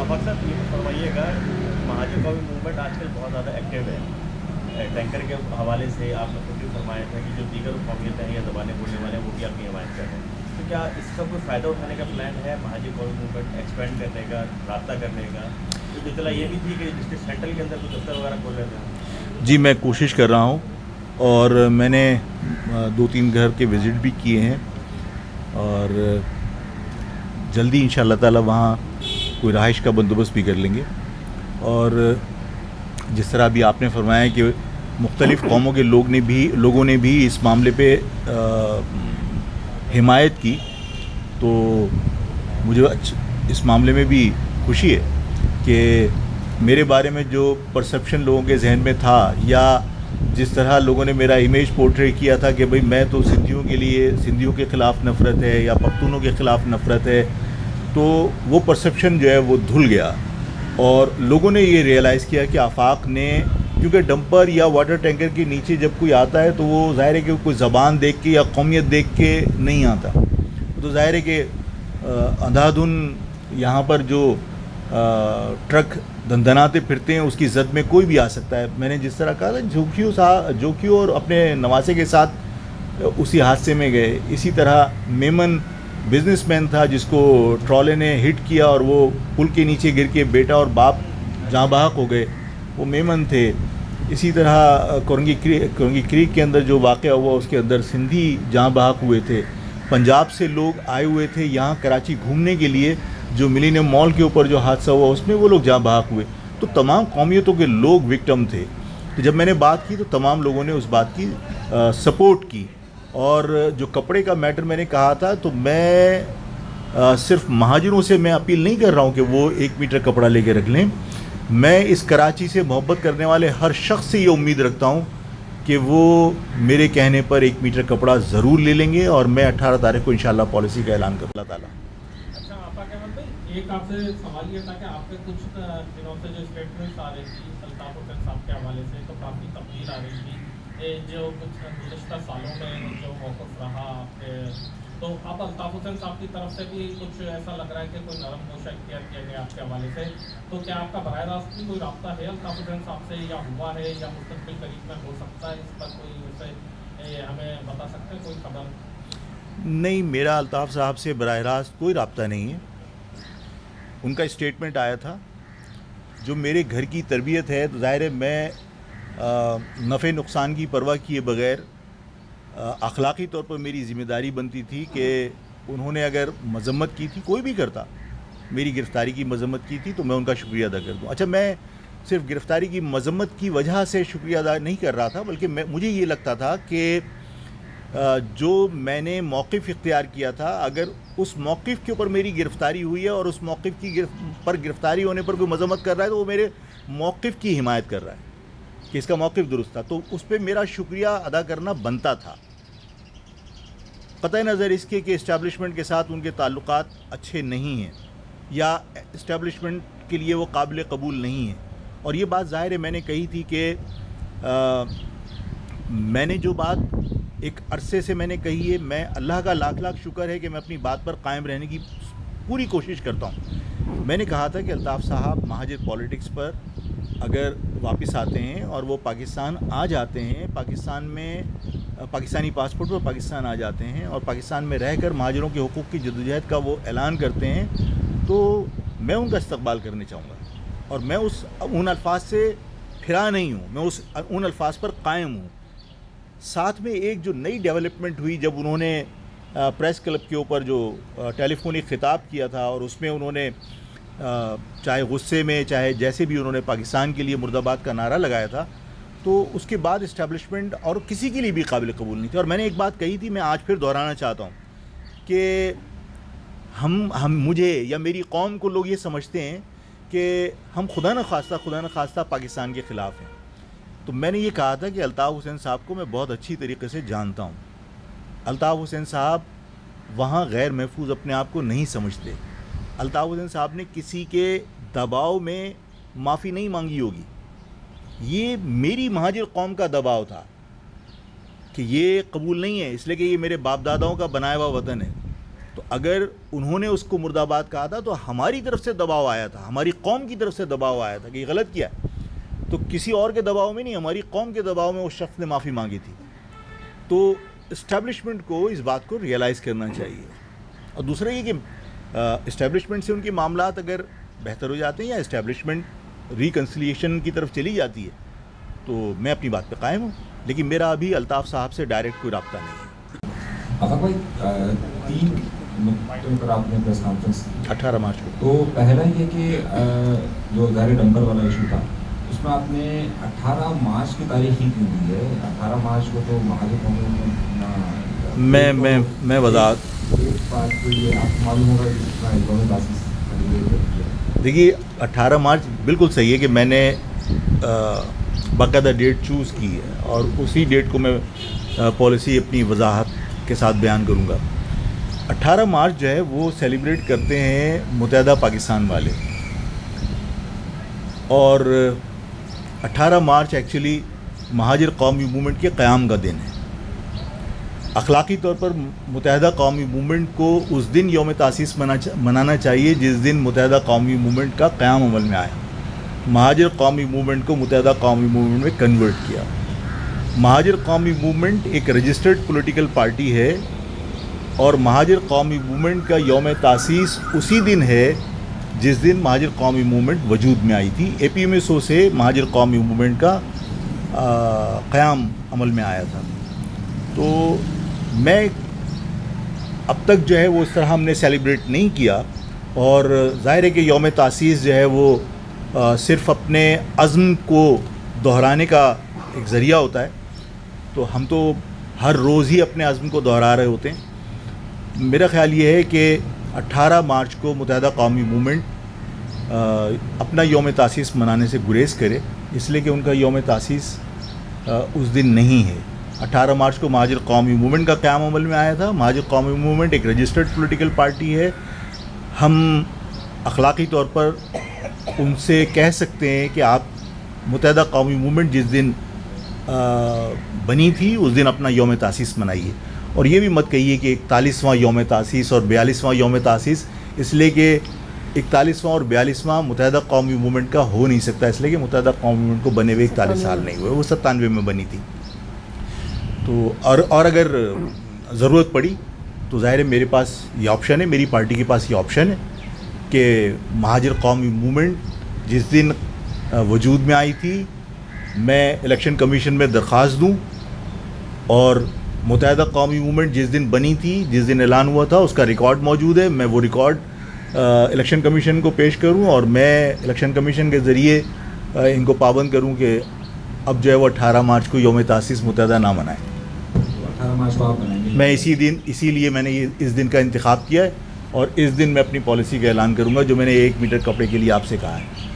आफाक साहब ये फरमाइएगा, महाजन कौमी मूवमेंट आजकल बहुत ज़्यादा एक्टिव है। टैंकर के हवाले से आपने खुद भी फरमाया था कि जो दीगर कौमियतें हैं या ज़बानें बोलने वाले हैं वो भी अपनी हिमायत कर रहे हैं। तो क्या इसका कोई फ़ायदा उठाने का प्लान है महाजन कौमी मूवमेंट एक्सपेंड करने का, रब्ता करने का? तो इतला ये भी थी कि डिस्ट्रिक्ट सेंट्रल के अंदर कुछ दफ्तर वगैरह खोल रहे थे। जी, मैं कोशिश कर रहा हूँ और मैंने 2-3 घर के विज़िट भी किए हैं और जल्दी इंशाअल्लाह ताला वहाँ कोई रहाइश का बंदोबस्त भी कर लेंगे। और जिस तरह अभी आपने फरमाया कि मुख्तलिफ़ कौमों के लोगों ने भी इस मामले पे हिमायत की, तो मुझे इस मामले में भी खुशी है कि मेरे बारे में जो परसेप्शन लोगों के जहन में था या जिस तरह लोगों ने मेरा इमेज पोर्ट्रे किया था कि भाई मैं तो सिंधियों के ख़िलाफ़ नफ़रत है या पख्तूनों के ख़िलाफ़ नफ़रत है, तो वो परसेप्शन जो है वो धुल गया और लोगों ने ये रियलाइज़ किया कि आफाक ने, क्योंकि डंपर या वाटर टैंकर के नीचे जब कोई आता है तो वो ज़ाहिर है कि कोई ज़बान देख के या कौमियत देख के नहीं आता, तो ज़ाहिर है कि अंधाधुन यहाँ पर जो ट्रक धंधनाते फिरते हैं उसकी जद में कोई भी आ सकता है। मैंने जिस तरह कहा था जोखियों और अपने नवासे के साथ उसी हादसे में गए। इसी तरह मेमन बिजनेसमैन था जिसको ट्रॉले ने हिट किया और वो पुल के नीचे गिर के बेटा और बाप जहाँ बहक हो गए, वो मेमन थे। इसी तरह कोरंगी क्रीक के अंदर जो वाक़या हुआ उसके अंदर सिंधी जहाँ बहक हुए थे। पंजाब से लोग आए हुए थे यहाँ कराची घूमने के लिए, जो मिलेनियम मॉल के ऊपर जो हादसा हुआ उसमें वो लोग जहाँ बहक हुए, तो तमाम कौमियतों के लोग विक्टिम थे। तो जब मैंने बात की तो तमाम लोगों ने उस बात की सपोर्ट की। और जो कपड़े का मैटर मैंने कहा था, तो मैं सिर्फ महाजरों से मैं अपील नहीं कर रहा हूँ कि वो 1 मीटर कपड़ा लेके रख लें। मैं इस कराची से मोहब्बत करने वाले हर शख्स से ये उम्मीद रखता हूँ कि वो मेरे कहने पर 1 मीटर कपड़ा ज़रूर ले लेंगे और मैं 18 तारीख को इंशाअल्लाह पॉलिसी का ऐलान कर अल्लाह ताला। अच्छा आफाक अहमद भाई, एक आपसे सवाल ये था कि आपके कुछ दिनों से जो स्टेटमेंट्स आ रही थी अल्ताफ़ हुसैन साहब के हवाले से, तो काफ़ी तब्दील आ रही थी जो कुछ गुज़श्ता सालों में जो मौक़िफ़ रहा आपके, तो अब अल्ताफ़ हुसैन साहब की तरफ से भी कुछ ऐसा लग रहा है कि कोई नरम गोशा इख्तियार किया गया आपके हवाले से, तो क्या आपका बराह रास्त भी कोई रब्ता है अल्ताफ़ हुसैन साहब से, या हुआ है या मुस्तक़बिल करीब में हो सकता है? इस पर कोई वैसे हमें बता सकते हैं कोई खबर? नहीं, मेरा अल्ताफ़ साहब से बराह रास्त कोई रब्ता नहीं है। उनका स्टेटमेंट आया था। जो मेरे घर की तरबियत है, तो ज़ाहिर है मैं नफ़े नुकसान की परवाह किए बग़ैर अखलाक़ी तौर पर मेरी ज़िम्मेदारी बनती थी कि उन्होंने अगर मज़म्मत की थी, कोई भी करता, मेरी गिरफ़्तारी की मज़म्मत की थी तो मैं उनका शुक्रिया अदा कर दूँ। अच्छा, मैं सिर्फ़ गिरफ़्तारी की मज़म्मत की वजह से शुक्रिया अदा नहीं कर रहा था, बल्कि मुझे ये लगता था कि जो मैंने मौक़िफ़ इख्तियार किया था, अगर उस मौक़िफ़ के ऊपर मेरी गिरफ़्तारी हुई है और उस मौक़िफ़ की गिरफ़्तारी होने पर कोई मज़म्मत कर रहा है, तो वो मेरे मौक़िफ़ की हिमायत कर रहा है कि इसका मौक़िफ़ दुरुस्त था, तो उस पर मेरा शुक्रिया अदा करना बनता था। क़तई नज़र इसके कि इस्टेब्लिशमेंट के साथ उनके ताल्लुक़ात अच्छे नहीं हैं या इस्टेब्लिशमेंट के लिए वो काबिल कबूल नहीं है। और ये बात ज़ाहिर है मैंने कही थी कि मैंने जो बात एक अरसे से मैंने कही है, मैं अल्लाह का लाख लाख शुक्र है कि मैं अपनी बात पर कायम रहने की पूरी कोशिश करता हूँ। मैंने कहा था कि अल्ताफ़ साहब महाजिर पॉलिटिक्स पर अगर वापस आते हैं और वो पाकिस्तान आ जाते हैं, पाकिस्तान में पाकिस्तानी पासपोर्ट पर पाकिस्तान आ जाते हैं और पाकिस्तान में रहकर महाजरों के हुकूक़ की जद्दोजहद का वो ऐलान करते हैं, तो मैं उनका इस्तक़बाल करने चाहूँगा। और मैं उन अल्फाज से फिरा नहीं हूँ, मैं उन अल्फाज पर कायम हूँ। साथ में एक जो नई डेवलपमेंट हुई जब उन्होंने प्रेस क्लब के ऊपर जो टेलीफोनिक ख़िताब किया था और उसमें उन्होंने चाहे गुस्से में चाहे जैसे भी उन्होंने पाकिस्तान के लिए मुर्दाबाद का नारा लगाया था, तो उसके बाद इस्टेब्लिशमेंट और किसी के लिए भी काबिल कबूल नहीं थी। और मैंने एक बात कही थी, मैं आज फिर दोहराना चाहता हूँ कि मुझे या मेरी कौम को लोग ये समझते हैं कि हम खुदा न खास्ता पाकिस्तान के ख़िलाफ़ हैं। तो मैंने ये कहा था कि अल्ताफ़ हुसैन साहब को मैं बहुत अच्छी तरीके से जानता हूँ। अल्ताफ़ हुसैन साहब वहाँ गैर महफूज अपने आप को नहीं समझते। अल्ताफ़ हुसैन साहब ने किसी के दबाव में माफ़ी नहीं मांगी होगी। ये मेरी महाजिर कौम का दबाव था कि ये कबूल नहीं है, इसलिए कि ये मेरे बाप दादाओं का बनाया हुआ वतन है। تو اگر انہوں نے اس کو مرد آباد کہا تھا تو ہماری طرف سے دباؤ آیا تھا, ہماری قوم کی طرف سے دباؤ آیا تھا کہ یہ غلط کیا ہے. تو کسی اور کے دباؤ میں نہیں, ہماری قوم کے دباؤ میں اس شخص نے معافی مانگی تھی. تو اسٹیبلشمنٹ کو اس بات کو ریئلائز کرنا چاہیے. اور دوسرا یہ کہ اسٹیبلشمنٹ سے ان کے معاملات اگر بہتر ہو جاتے ہیں یا اسٹیبلشمنٹ ریکنسیلیشن کی طرف چلی جاتی ہے تو میں اپنی بات پہ قائم ہوں, لیکن میرا ابھی الطاف صاحب سے ڈائریکٹ کوئی رابطہ نہیں ہے. آفاق بھائی 3 نقطوں پر آپ نے پریس کانفرنس کی 18 مارچ کو. تو پہلا یہ کہ جو ظاہر ڈمپر والا ایشو تھا اس میں آپ نے 18 مارچ کی تاریخ ہی کیوں دی ہے؟ 18 مارچ کو تو مہاجر قوموں میں وضاحت ایک بات تو یہ آپ کو معلوم ہوگا کہ قومی تاسیس دیکھیے 18 مارچ بالکل صحیح ہے کہ میں نے باقاعدہ ڈیٹ چوز کی ہے اور اسی ڈیٹ کو میں پالیسی اپنی وضاحت کے ساتھ بیان کروں گا. 18 مارچ جو ہے وہ سیلیبریٹ کرتے ہیں متحدہ پاکستان والے, اور 18 مارچ ایکچولی مہاجر قومی موومنٹ کے قیام کا دن ہے. اخلاقی طور پر متحدہ قومی موومنٹ کو اس دن یوم تاسیس منانا چاہیے جس دن متحدہ قومی موومنٹ کا قیام عمل میں آیا. مہاجر قومی موومنٹ کو متحدہ قومی موومنٹ میں کنورٹ کیا. مہاجر قومی موومنٹ ایک رجسٹرڈ پولیٹیکل پارٹی ہے اور مہاجر قومی موومنٹ کا یوم تاسیس اسی دن ہے جس دن مہاجر قومی موومنٹ وجود میں آئی تھی. APMSO سے مہاجر قومی موومنٹ کا قیام عمل میں آیا تھا. تو میں اب تک جو ہے وہ اس طرح ہم نے سیلیبریٹ نہیں کیا, اور ظاہر ہے کہ یوم تاسیس جو ہے وہ صرف اپنے عزم کو دہرانے کا ایک ذریعہ ہوتا ہے. تو ہم تو ہر روز ہی اپنے عزم کو دہرا رہے ہوتے ہیں. میرا خیال یہ ہے کہ 18 مارچ کو متحدہ قومی موومنٹ اپنا یوم تاسیس منانے سے گریز کرے, اس لیے کہ ان کا یوم تاسیس اس دن نہیں ہے. 18 مارچ کو مہاجر قومی موومنٹ کا قیام عمل میں آیا تھا. مہاجر قومی موومنٹ ایک رجسٹرڈ پولیٹیکل پارٹی ہے. ہم اخلاقی طور پر ان سے کہہ سکتے ہیں کہ آپ متحدہ قومی موومنٹ جس دن بنی تھی اس دن اپنا یوم تاسیس منائیے, اور یہ بھی مت کہیے کہ 41واں یوم تاسیس اور 42واں یوم تاسیس, اس لیے کہ 41واں اور 42واں متحدہ قومی موومنٹ کا ہو نہیں سکتا, اس لیے کہ متحدہ قومی موومنٹ کو بنے ہوئے 41 سال نہیں ہوئے, وہ 97 میں بنی تھی. تو اور اگر ضرورت پڑی تو ظاہر ہے میرے پاس یہ آپشن ہے, میری پارٹی کے پاس یہ آپشن ہے کہ مہاجر قومی موومنٹ جس دن وجود میں آئی تھی میں الیکشن کمیشن میں درخواست دوں, اور متحدہ قومی موومنٹ جس دن بنی تھی, جس دن اعلان ہوا تھا, اس کا ریکارڈ موجود ہے, میں وہ ریکارڈ الیکشن کمیشن کو پیش کروں اور میں الیکشن کمیشن کے ذریعے ان کو پابند کروں کہ اب جو ہے وہ 18 مارچ کو یوم تاسیس متحدہ نہ منائیں. 18 مارچ کو آپ بنائیں گے؟ میں اسی لیے میں نے اس دن کا انتخاب کیا ہے, اور اس دن میں اپنی پالیسی کا اعلان کروں گا جو میں نے 1 میٹر کپڑے کے لیے آپ سے کہا ہے.